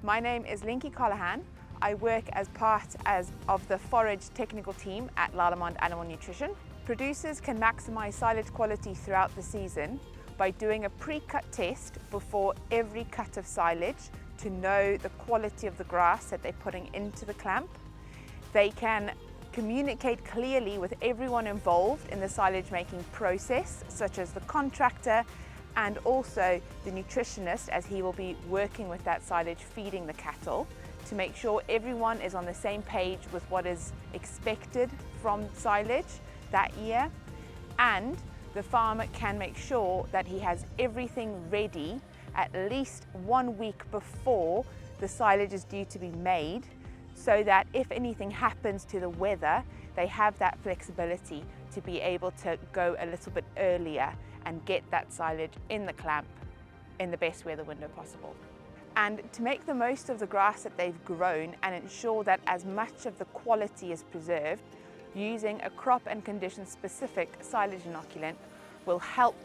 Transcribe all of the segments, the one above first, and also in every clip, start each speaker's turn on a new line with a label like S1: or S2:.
S1: My name is Linky Callaghan. I work as part of the forage technical team at Lallemand Animal Nutrition. Producers can maximise silage quality throughout the season by doing a pre-cut test before every cut of silage to know the quality of the grass that they're putting into the clamp. They can communicate clearly with everyone involved in the silage making process, such as the contractor and also the nutritionist, as he will be working with that silage feeding the cattle, to make sure everyone is on the same page with what is expected from silage that year. And the farmer can make sure that he has everything ready at least 1 week before the silage is due to be made, so that if anything happens to the weather, they have that flexibility to be able to go a little bit earlier and get that silage in the clamp in the best weather window possible. And to make the most of the grass that they've grown and ensure that as much of the quality is preserved, using a crop and condition specific silage inoculant will help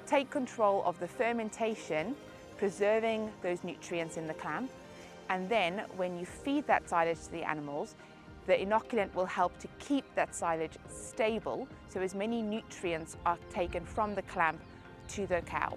S1: take control of the fermentation, preserving those nutrients in the clamp. And then when you feed that silage to the animals, the inoculant will help to keep that silage stable, so as many nutrients are taken from the clamp to the cow.